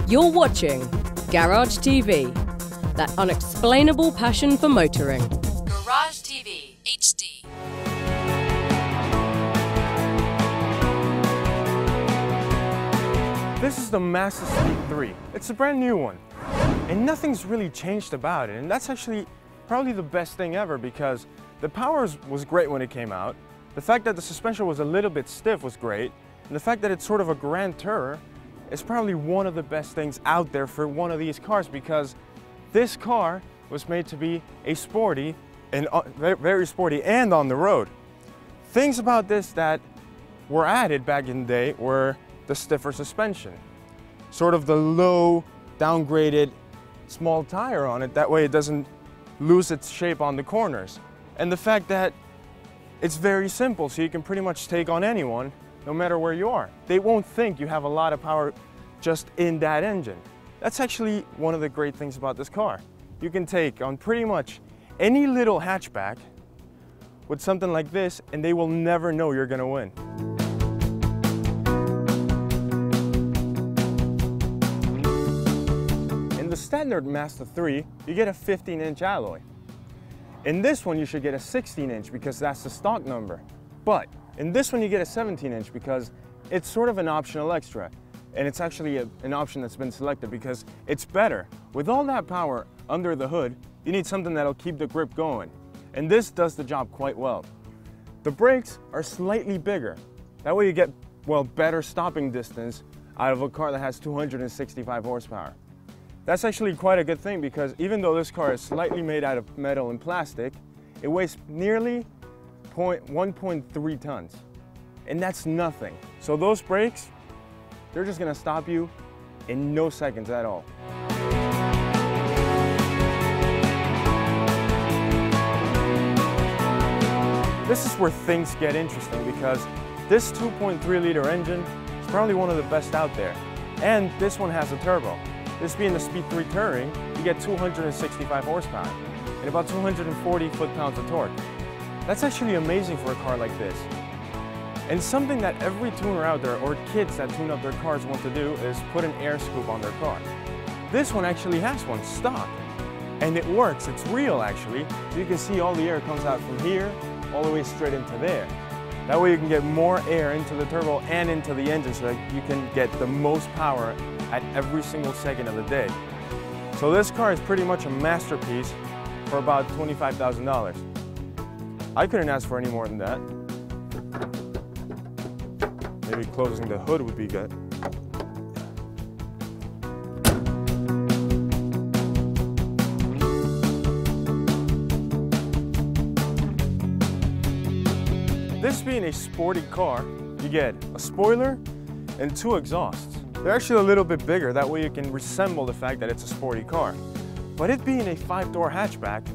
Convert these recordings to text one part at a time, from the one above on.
You're watching Garage TV, that unexplainable passion for motoring. Garage TV HD. This is the MAZDASPEED 3. It's a brand new one, and nothing's really changed about it, and that's actually probably the best thing ever because the power was great when it came out. The fact that the suspension was a little bit stiff was great, and the fact that it's sort of a grand tourer is probably one of the best things out there for one of these cars because this car was made to be a sporty and very sporty and on the road. Things about this that were added back in the day were the stiffer suspension, sort of the low, downgraded, small tire on it. That way it doesn't lose its shape on the corners. And the fact that it's very simple, so you can pretty much take on anyone, no matter where you are. They won't think you have a lot of power just in that engine. That's actually one of the great things about this car. You can take on pretty much any little hatchback with something like this, and they will never know you're gonna win. In the standard Mazda 3, you get a 15-inch alloy. In this one, you should get a 16-inch because that's the stock number. But in this one, you get a 17-inch because it's sort of an optional extra. And it's actually an option that's been selected because it's better. With all that power under the hood, you need something that'll keep the grip going. And this does the job quite well. The brakes are slightly bigger. That way you get, well, better stopping distance out of a car that has 265 horsepower. That's actually quite a good thing because even though this car is slightly made out of metal and plastic, it weighs nearly 1.3 tons. And that's nothing. So those brakes, they're just gonna stop you in no seconds at all. This is where things get interesting because this 2.3-liter engine is probably one of the best out there. And this one has a turbo. This being the Speed 3 Touring, you get 265 horsepower and about 240 foot-pounds of torque. That's actually amazing for a car like this. And something that every tuner out there, or kids that tune up their cars, want to do is put an air scoop on their car. This one actually has one stock, and it works. It's real actually. So you can see all the air comes out from here all the way straight into there. That way you can get more air into the turbo and into the engine so that you can get the most power at every single second of the day. So this car is pretty much a masterpiece for about $25,000. I couldn't ask for any more than that. Maybe closing the hood would be good. This being a sporty car, you get a spoiler and two exhausts. They're actually a little bit bigger, that way you can resemble the fact that it's a sporty car. But it being a 5-door hatchback,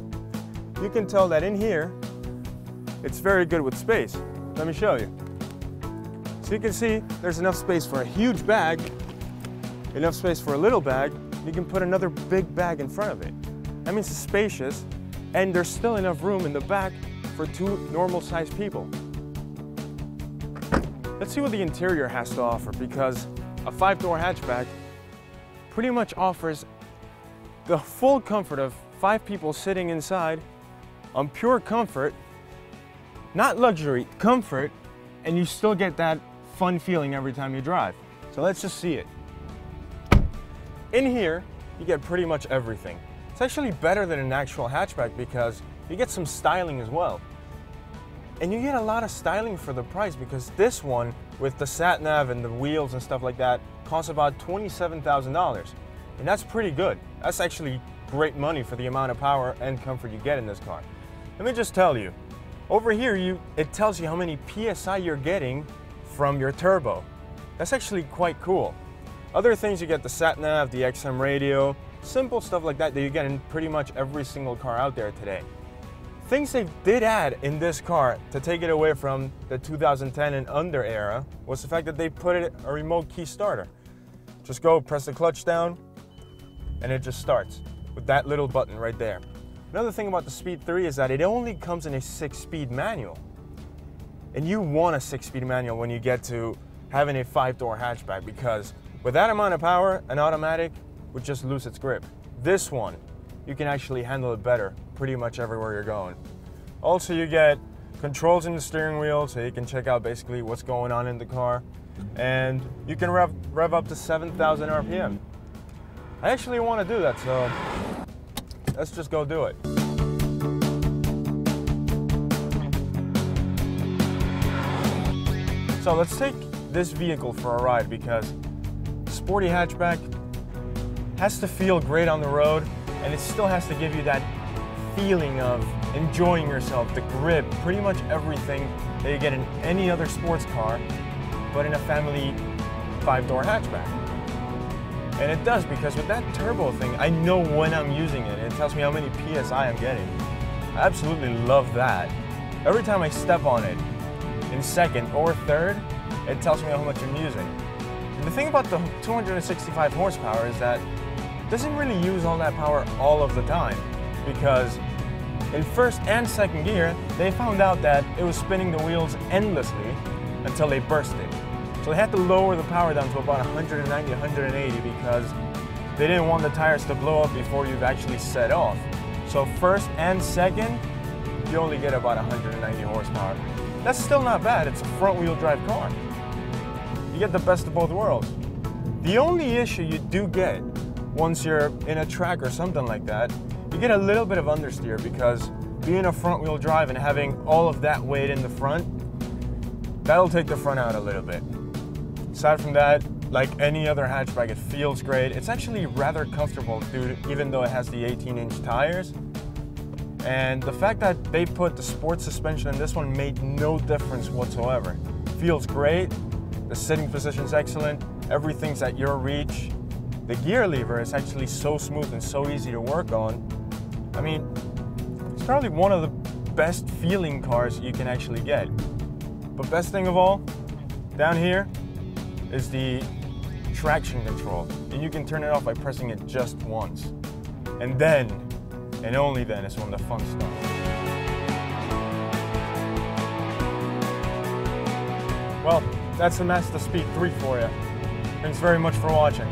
you can tell that in here, it's very good with space. Let me show you. So you can see there's enough space for a huge bag, enough space for a little bag. You can put another big bag in front of it. That means it's spacious, and there's still enough room in the back for two normal-sized people. Let's see what the interior has to offer because a 5-door hatchback pretty much offers the full comfort of 5 people sitting inside on pure comfort, not luxury, comfort, and you still get that fun feeling every time you drive. So let's just see it. In here, you get pretty much everything. It's actually better than an actual hatchback because you get some styling as well. And you get a lot of styling for the price because this one, with the sat-nav and the wheels and stuff like that, costs about $27,000. And that's pretty good. That's actually great money for the amount of power and comfort you get in this car. Let me just tell you, over here, it tells you how many PSI you're getting from your turbo. That's actually quite cool. Other things, you get the sat-nav, the XM radio, simple stuff like that you get in pretty much every single car out there today. Things they did add in this car to take it away from the 2010 and under era was the fact that they put it a remote key starter. Just go press the clutch down and it just starts with that little button right there. Another thing about the Speed 3 is that it only comes in a 6-speed manual. And you want a 6-speed manual when you get to having a 5-door hatchback because With that amount of power, an automatic would just lose its grip. This one, you can actually handle it better pretty much everywhere you're going. Also, you get controls in the steering wheel, so you can check out basically what's going on in the car. And you can rev up to 7,000 RPM. I actually want to do that, so let's just go do it. So let's take this vehicle for a ride, because sporty hatchback has to feel great on the road, and it still has to give you that feeling of enjoying yourself, the grip, pretty much everything that you get in any other sports car, but in a family 5-door hatchback. And it does, because with that turbo thing, I know when I'm using it. It tells me how many PSI I'm getting. I absolutely love that. Every time I step on it, in second or third, it tells me how much I'm using. And the thing about the 265 horsepower is that it doesn't really use all that power all of the time, because in first and second gear, they found out that it was spinning the wheels endlessly until they bursted. So they had to lower the power down to about 190, 180, because they didn't want the tires to blow up before you've actually set off. So first and second, you only get about 190 horsepower. That's still not bad. It's a front-wheel drive car. You get the best of both worlds. The only issue you do get once you're in a track or something like that, you get a little bit of understeer, because being a front-wheel drive and having all of that weight in the front, that'll take the front out a little bit. Aside from that, like any other hatchback, it feels great. It's actually rather comfortable, dude, even though it has the 18-inch tires. And the fact that they put the sports suspension in this one made no difference whatsoever. Feels great, the sitting position's excellent, everything's at your reach. The gear lever is actually so smooth and so easy to work on. I mean, it's probably one of the best feeling cars you can actually get. But best thing of all, down here is the traction control. And you can turn it off by pressing it just once. And then, and only then, is when the fun starts. Well, that's the MAZDASPEED 3 for you. Thanks very much for watching.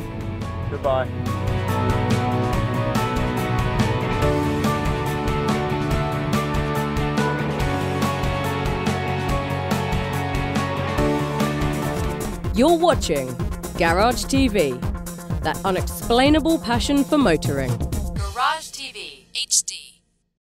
Goodbye. You're watching Garage TV, that unexplainable passion for motoring.